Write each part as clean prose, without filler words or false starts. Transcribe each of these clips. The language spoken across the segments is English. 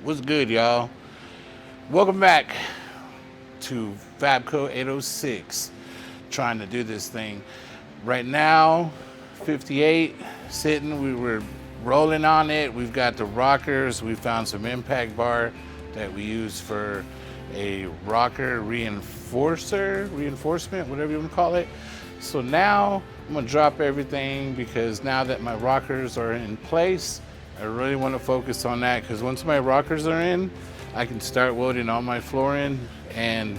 What's good, y'all? Welcome back to Fabco 806. Trying to do this thing. Right now, 58 sitting. We were rolling on it. We've got the rockers. We found some impact bar that we use for a rocker reinforcement, whatever you want to call it. So now I'm gonna drop everything because now that my rockers are in place, I really want to focus on that because once my rockers are in, I can start welding all my flooring and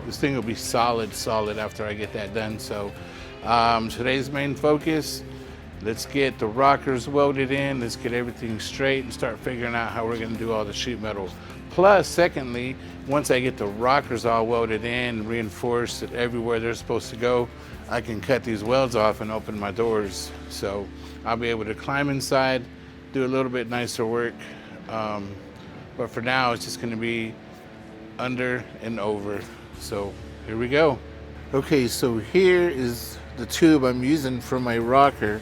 this thing will be solid after I get that done. So today's main focus, let's get the rockers welded in, let's get everything straight and start figuring out how we're gonna do all the sheet metal. Plus, secondly, once I get the rockers all welded in, reinforced everywhere they're supposed to go, I can cut these welds off and open my doors. So I'll be able to climb inside, do a little bit nicer work. But for now, it's just gonna be under and over. So here we go. Okay, so here is the tube I'm using for my rocker.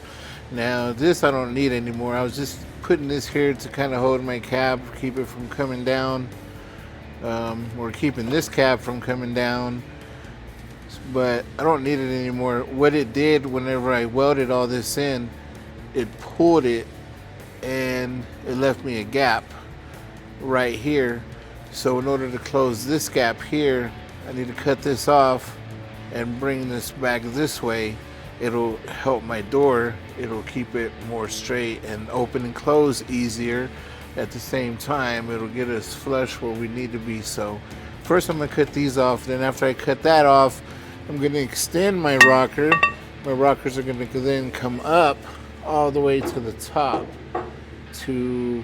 Now this I don't need anymore. I was just putting this here to kind of hold my cap, keep it from coming down, or keeping this cap from coming down. But I don't need it anymore. What it did whenever I welded all this in, it pulled it and it left me a gap right here. So in order to close this gap here, I need to cut this off and bring this back this way. It'll help my door. It'll keep it more straight and open and close easier. At the same time, it'll get us flush where we need to be. So first I'm gonna cut these off. Then after I cut that off, I'm gonna extend my rocker. My rockers are gonna then come up all the way to the top, to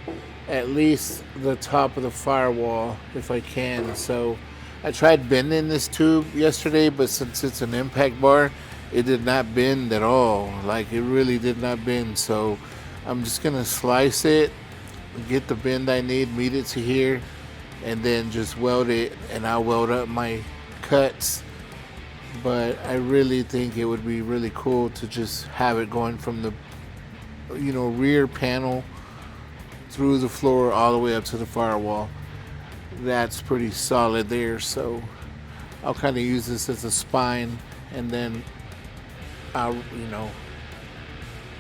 at least the top of the firewall if I can. So I tried bending this tube yesterday, but since it's an impact bar, it did not bend at all. Like, it really did not bend. So I'm just gonna slice it, get the bend I need, meet it to here, and then just weld it, and I'll weld up my cuts. But I really think it would be really cool to just have it going from the rear panel through the floor all the way up to the firewall. That's pretty solid there. So I'll kind of use this as a spine, and then I'll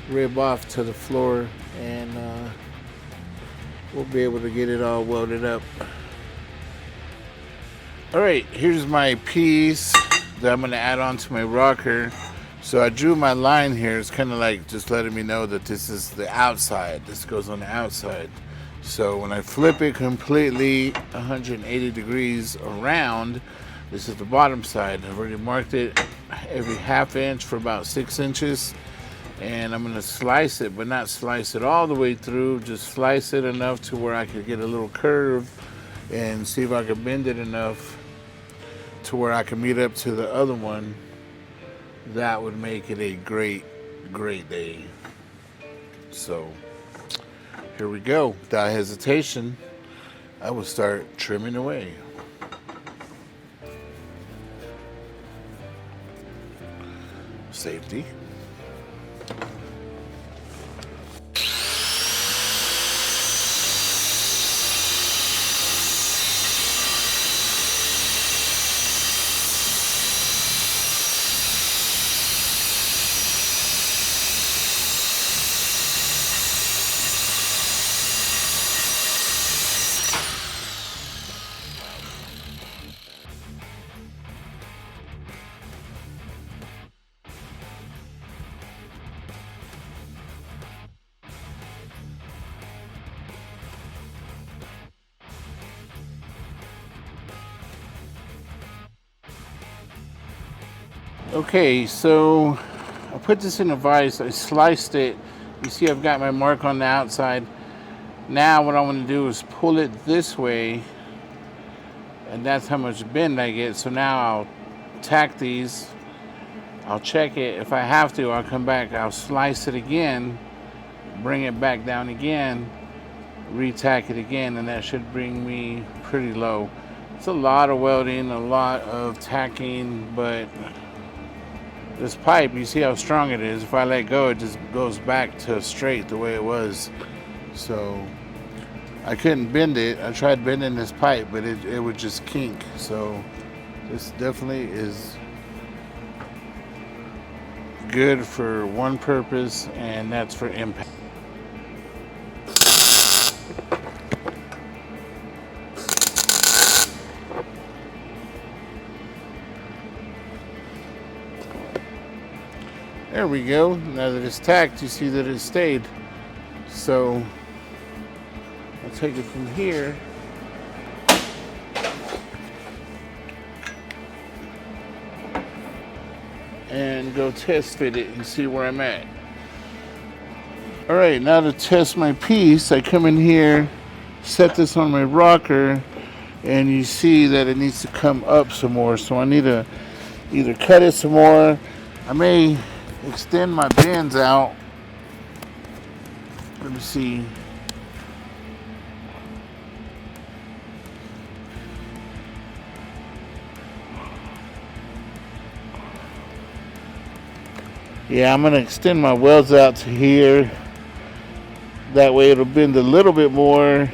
rib off to the floor, and we'll be able to get it all welded up. All right, here's my piece that I'm going to add on to my rocker. So I drew my line here. It's kind of like just letting me know that this is the outside. This goes on the outside. So when I flip it completely 180 degrees around, this is the bottom side. I've already marked it every half inch for about 6 inches. And I'm gonna slice it, but not slice it all the way through, just slice it enough to where I could get a little curve and see if I could bend it enough to where I can meet up to the other one. That would make it a great day. So here we go. Without hesitation, I will start trimming away. Safety. Okay, so I put this in a vise. I sliced it. You see I've got my mark on the outside. Now what I want to do is pull it this way, and that's how much bend I get. So now I'll tack these. I'll check it. If I have to, I'll come back. I'll slice it again, bring it back down again, re-tack it again, and that should bring me pretty low. It's a lot of welding, a lot of tacking, but this pipe, you see how strong it is. If I let go, it just goes back to straight the way it was. So I couldn't bend it. I tried bending this pipe, but it would just kink. So this definitely is good for one purpose, and that's for impact. There we go. Now that it's tacked, you see that it stayed. So I'll take it from here. And go test fit it and see where I'm at. All right, now to test my piece, I come in here, set this on my rocker, and you see that it needs to come up some more. So I need to either cut it some more. I may extend my bends out. Let me see. Yeah, I'm gonna extend my welds out to here. That way it'll bend a little bit more.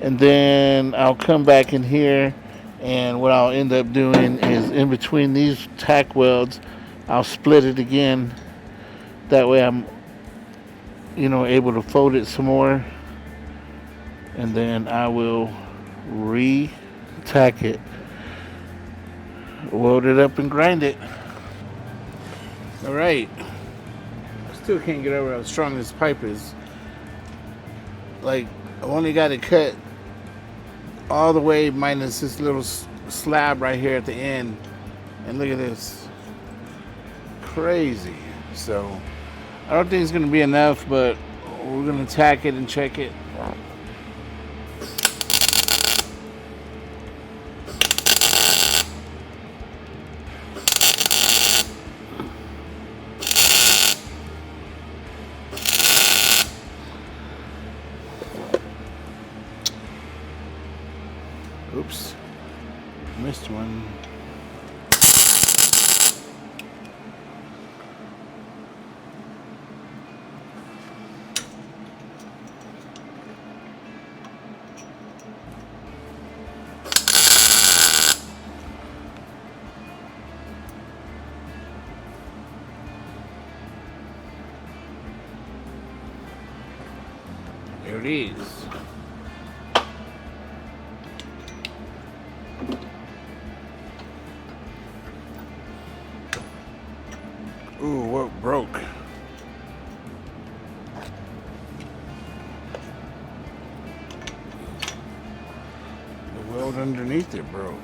And then I'll come back in here, and what I'll end up doing is in between these tack welds, I'll split it again. That way I'm, able to fold it some more. And then I will re-tack it, weld it up and grind it. All right. I still can't get over how strong this pipe is. Like, I only got it cut all the way minus this little slab right here at the end. And look at this. Crazy. So, I don't think it's going to be enough, but we're going to tack it and check it. Oops, missed one. There it is. Ooh, what broke? The weld underneath it broke.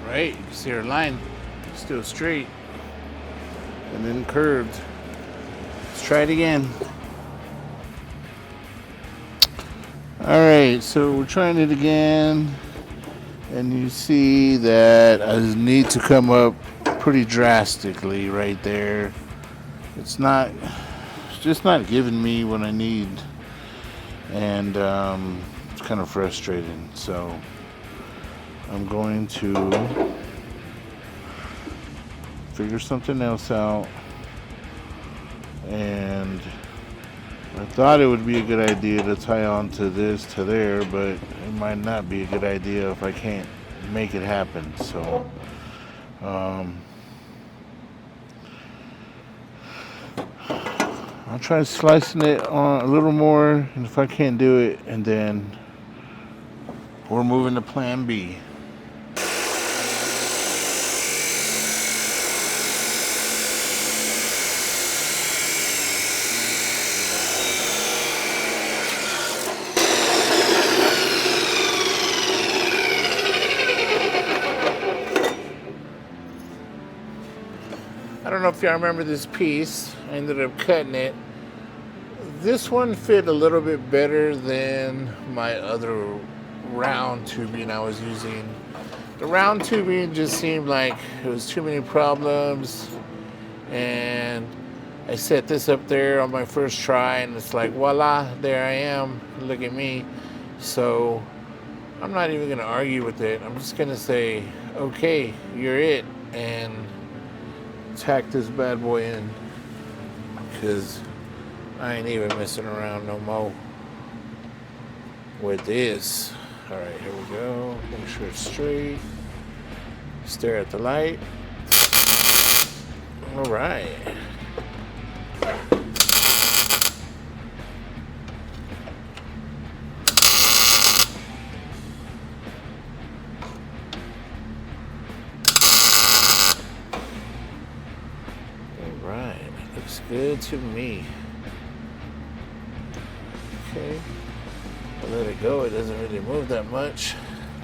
Right, you can see our line still straight and then curved. Let's try it again. All right, so we're trying it again, and you see that I need to come up pretty drastically right there. It's just not giving me what I need, and it's kind of frustrating. So I'm going to figure something else out, and I thought it would be a good idea to tie on to this to there, but it might not be a good idea if I can't make it happen. So I'll try slicing it on a little more, and if I can't do it, and then we're moving to plan B. I don't know if y'all remember this piece. I ended up cutting it. This one fit a little bit better than my other round tubing I was using. The round tubing just seemed like it was too many problems, and I set this up there on my first try, and it's like, voila, there I am, look at me. So I'm not even gonna argue with it. I'm just gonna say, okay, you're it, and tack this bad boy in, because I ain't even messing around no more with this. All right, here we go. Make sure it's straight. Stare at the light. All right. All right, looks good to me. Okay, I'll let it go. It doesn't really move that much.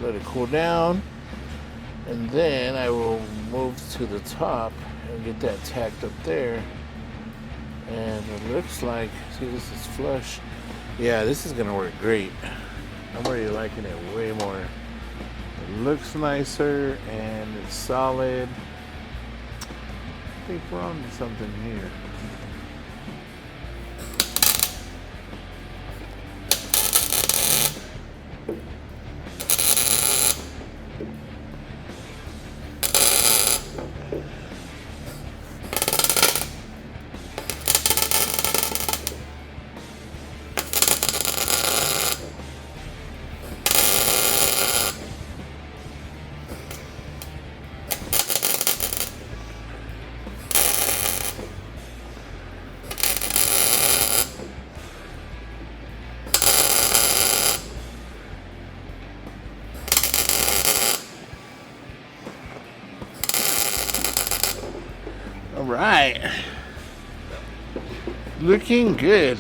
Let it cool down, and then I will move to the top and get that tacked up there. And it looks like, see, this is flush. Yeah, this is gonna work great. I'm already liking it way more. It looks nicer and it's solid. I think we're on to something here. All right, looking good.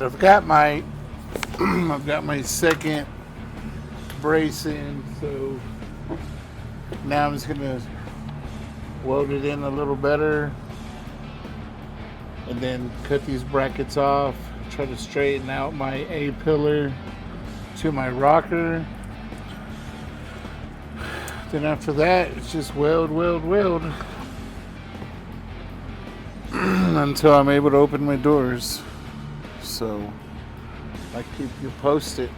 I've got my second brace in, so now I'm just gonna weld it in a little better and then cut these brackets off, try to straighten out my A-pillar to my rocker. Then after that, it's just weld until I'm able to open my doors. So I keep you posted.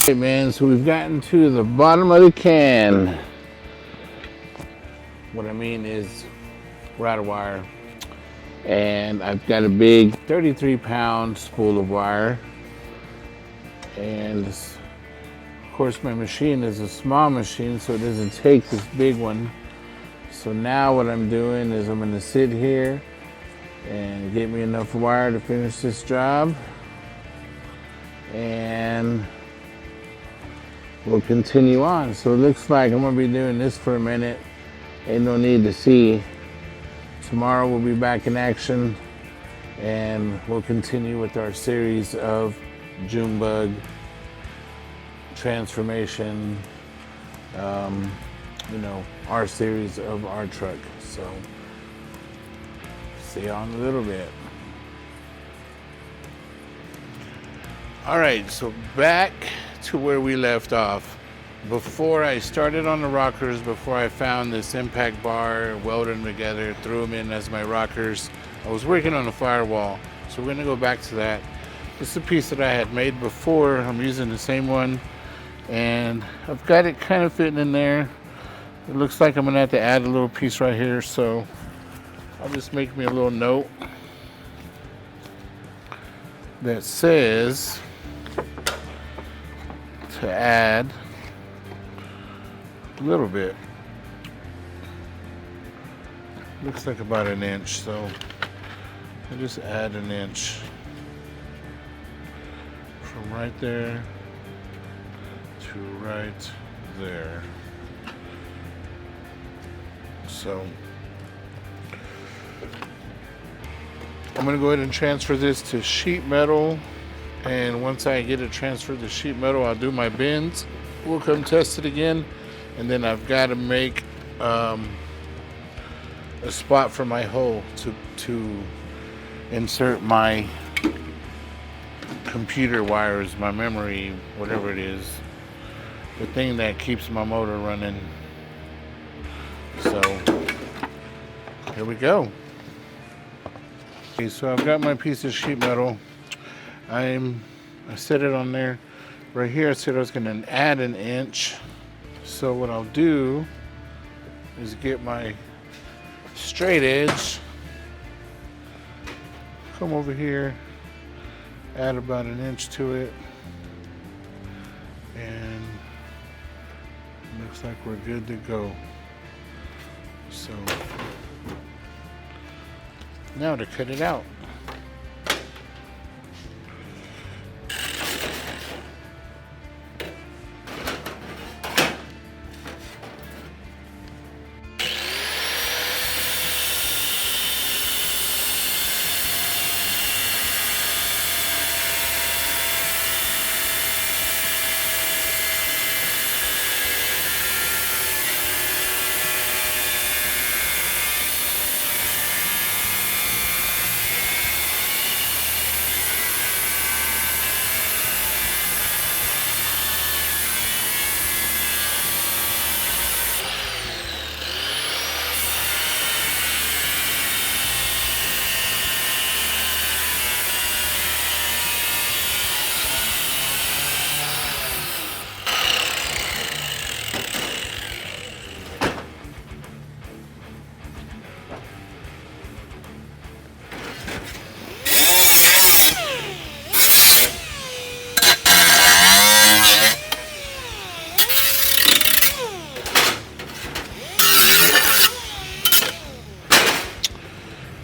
Okay, man, so we've gotten to the bottom of the can. What I mean is we're out of wire, and I've got a big 33-pound spool of wire, and of course my machine is a small machine, so it doesn't take this big one. So now what I'm doing is I'm going to sit here and get me enough wire to finish this job, and we'll continue on. So it looks like I'm gonna be doing this for a minute. Ain't no need to see. Tomorrow we'll be back in action, and we'll continue with our series of June bug transformation, you know, our series of our truck. So see you on a little bit. All right, so back to where we left off. Before I started on the rockers, before I found this impact bar, welded them together, threw them in as my rockers, I was working on the firewall. So we're gonna go back to that. This is a piece that I had made before. I'm using the same one, and I've got it kind of fitting in there. It looks like I'm gonna have to add a little piece right here, so I'll just make me a little note that says to add a little bit. Looks like about an inch, so I'll just add an inch from right there to right there. So I'm going to go ahead and transfer this to sheet metal, and once I get it transferred to sheet metal, I'll do my bends. We'll come test it again, and then I've got to make a spot for my hole to insert my computer wires, my memory, whatever it is, the thing that keeps my motor running. So here we go. Okay, so I've got my piece of sheet metal. I set it on there. Right here I said I was going to add an inch. So what I'll do is get my straight edge, come over here, add about an inch to it, and looks like we're good to go. So now to cut it out.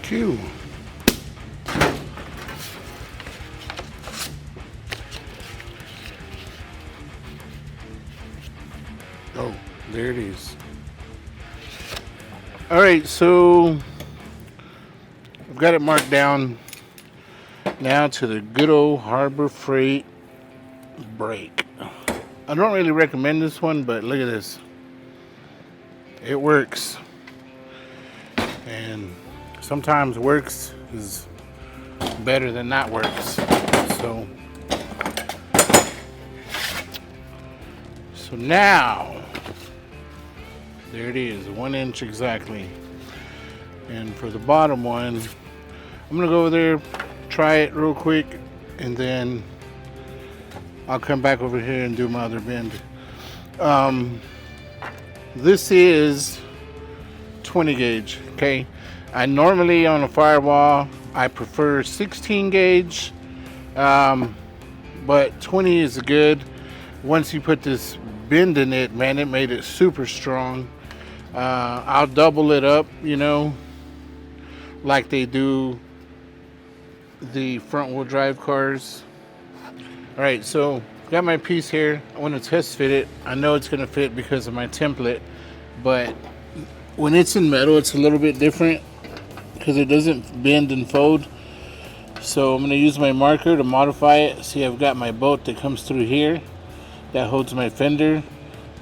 Q. Oh, there it is. All right, so I've got it marked down now to the good old Harbor Freight brake. I don't really recommend this one, but look at this. It works. And sometimes works is better than not works. So now, there it is, 1 inch exactly. And for the bottom one, I'm gonna go over there, try it real quick, and then I'll come back over here and do my other bend. This is 20 gauge, okay? I normally on a firewall, I prefer 16 gauge, but 20 is good. Once you put this bend in it, man, it made it super strong. I'll double it up, you know, like they do the front wheel drive cars. All right, so got my piece here. I want to test fit it. I know it's going to fit because of my template, but when it's in metal, it's a little bit different because it doesn't bend and fold. So I'm going to use my marker to modify it. See, I've got my bolt that comes through here that holds my fender.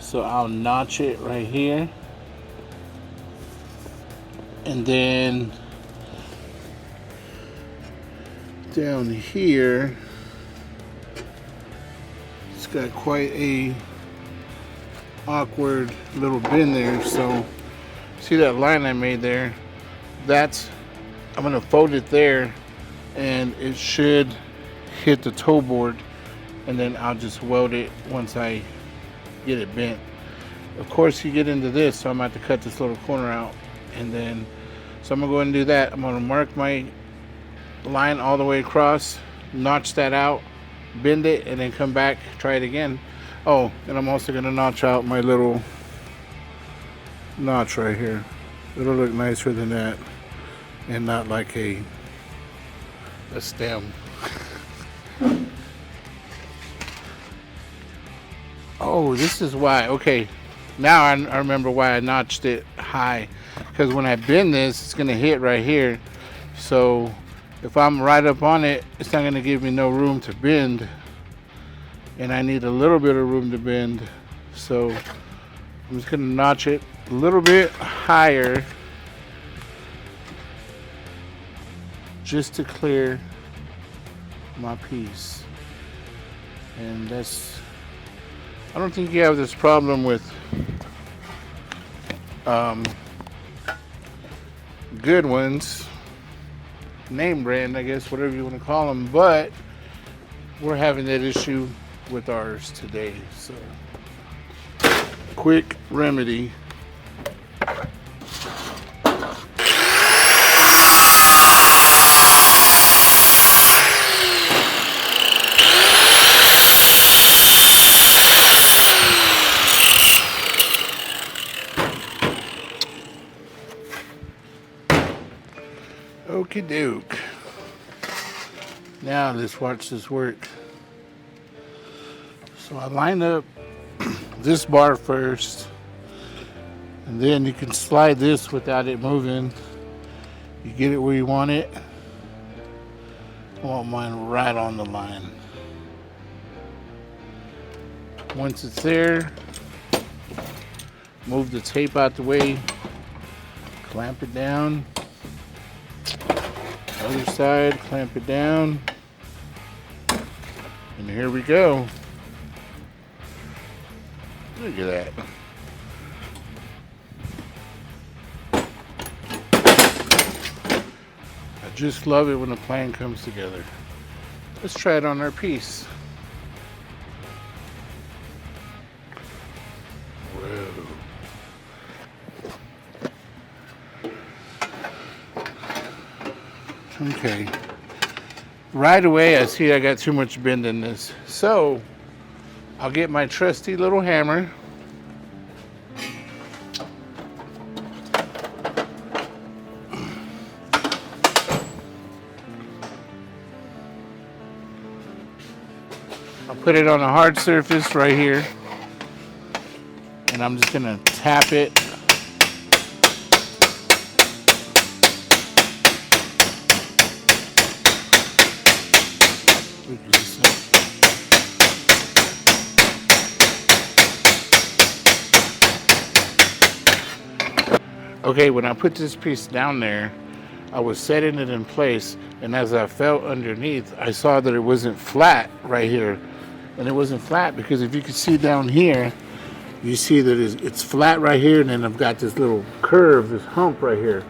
So I'll notch it right here. And then down here, It's got quite a awkward little bend there. So see that line I made there? I'm gonna fold it there, and it should hit the toe board, and then I'll just weld it once I get it bent. Of course, you get into this, so I'm going to have to cut this little corner out, and then so I'm gonna go ahead and do that. I'm gonna mark my line all the way across, notch that out, bend it, and then come back, try it again. Oh, and I'm also gonna notch out my little notch right here. It'll look nicer than that, and not like a stem. Oh, this is why. Okay, now I remember why I notched it high, because when I bend this, it's gonna hit right here. So if I'm right up on it, it's not gonna give me no room to bend, and I need a little bit of room to bend. So I'm just gonna notch it a little bit higher, just to clear my piece. And that's, I don't think you have this problem with good ones, name brand, I guess, whatever you want to call them, but we're having that issue with ours today. So quick remedy. Okie doke. Now let's watch this work. So I line up this bar first, and then you can slide this without it moving. You get it where you want it. I want mine right on the line. Once it's there, move the tape out the way, clamp it down. Other side, clamp it down, and here we go. Look at that. I just love it when a plan comes together. Let's try it on our piece. Whoa. Okay, right away I see I got too much bend in this, so I'll get my trusty little hammer. I'll put it on a hard surface right here, and I'm just gonna tap it. Okay, when I put this piece down there, I was setting it in place, and as I felt underneath, I saw that it wasn't flat right here. And it wasn't flat because if you can see down here, you see that it's flat right here, and then I've got this little curve, this hump right here.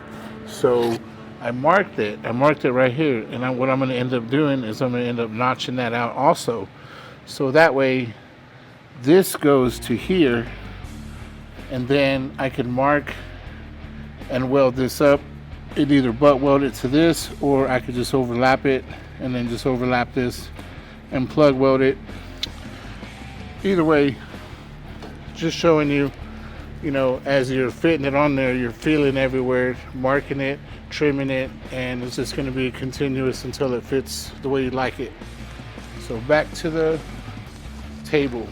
So I marked it right here, and what I'm going to end up doing is I'm going to end up notching that out also. So that way, this goes to here, and then I can mark and weld this up. It either butt weld it to this, or I could just overlap it and then just overlap this and plug weld it. Either way, just showing you, you know, as you're fitting it on there, you're feeling everywhere, marking it, trimming it, and it's just going to be continuous until it fits the way you like it. So back to the table.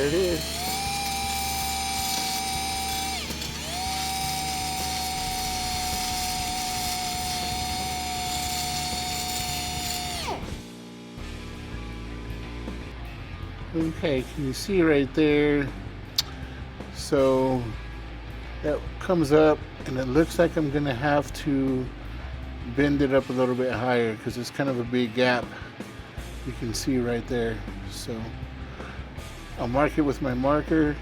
it is. Okay, can you see right there? So that comes up, and it looks like I'm gonna have to bend it up a little bit higher because it's kind of a big gap. You can see right there. So I'll mark it with my marker,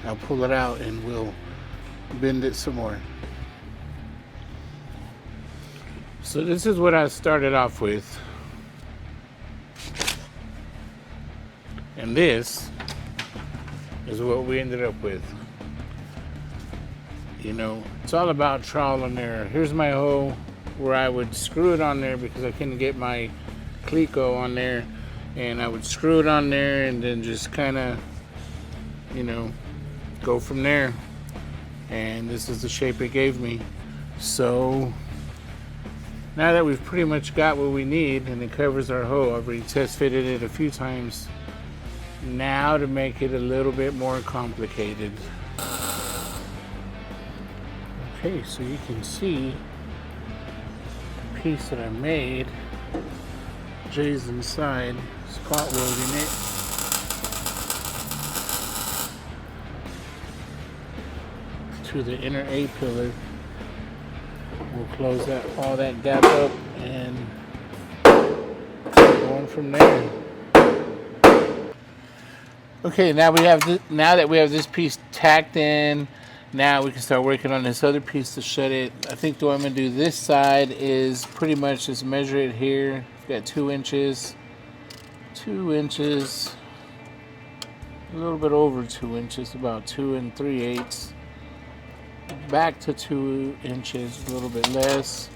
I'll pull it out, and we'll bend it some more. So this is what I started off with. And this is what we ended up with. You know, it's all about trial and error. Here's my hole where I would screw it on there because I couldn't get my Clico on there. And I would screw it on there and then just kind of, you know, go from there. And this is the shape it gave me. So now that we've pretty much got what we need and it covers our hole, I've already test fitted it a few times. Now to make it a little bit more complicated. Okay, so you can see the piece that I made. Jay's inside, spot welding it. To the inner A pillar. We'll close that all that gap up and go on from there. Okay, now that we have this piece tacked in, now we can start working on this other piece to shut it. I think the way I'm gonna do this side is pretty much just measure it here. Got 2 inches, 2 inches, a little bit over 2 inches, about 2 3/8. Back to 2 inches, a little bit less,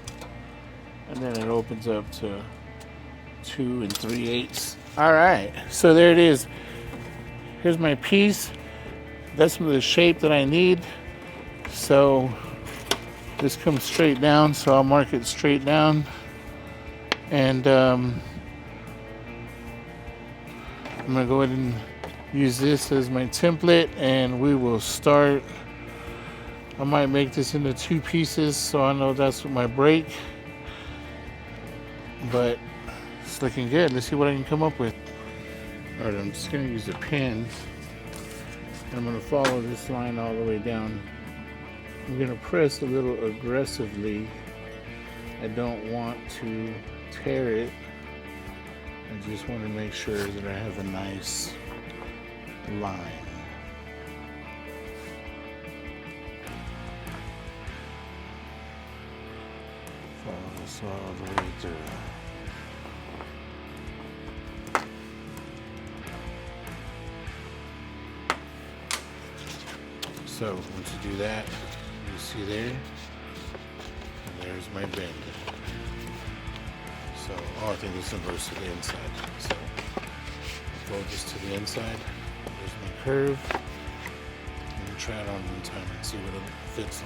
and then it opens up to 2 3/8. All right, so there it is. Here's my piece. That's the shape that I need. So this comes straight down, so I'll mark it straight down. And I'm gonna go ahead and use this as my template, and we will start. I might make this into 2 pieces, so I know that's what my break. But it's looking good. Let's see what I can come up with. All right, I'm just gonna use a pen. And I'm gonna follow this line all the way down. I'm gonna press a little aggressively. I don't want to tear it. I just want to make sure that I have a nice line. Follow this all the way through. So once you do that, you see there, and there's my bend. So, I think this one goes to the inside. So, fold this to the inside. There's my curve. I'm gonna try it on one time and see what it fits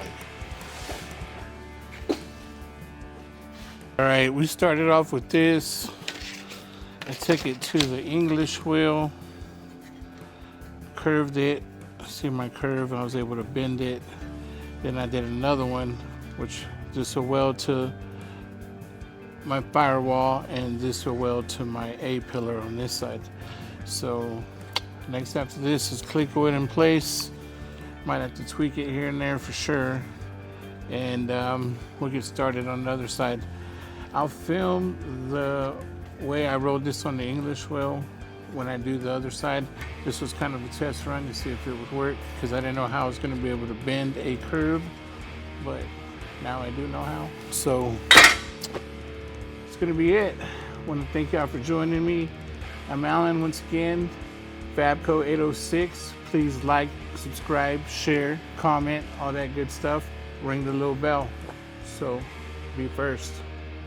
like. All right, we started off with this. I took it to the English wheel, curved it. See my curve, and I was able to bend it. Then I did another one, which this will weld to my firewall, and this will weld to my A pillar on this side. So next after this is Clico it in place. Might have to tweak it here and there for sure, and we'll get started on the other side. I'll film the way I rolled this on the English wheel when I do the other side. This was kind of a test run to see if it would work, because I didn't know how I was going to be able to bend a curve, but now I do know how. So it's going to be it. I want to thank y'all for joining me. I'm Alan once again, Fabco 806. Please like, subscribe, share, comment, all that good stuff. Ring the little bell. So be first.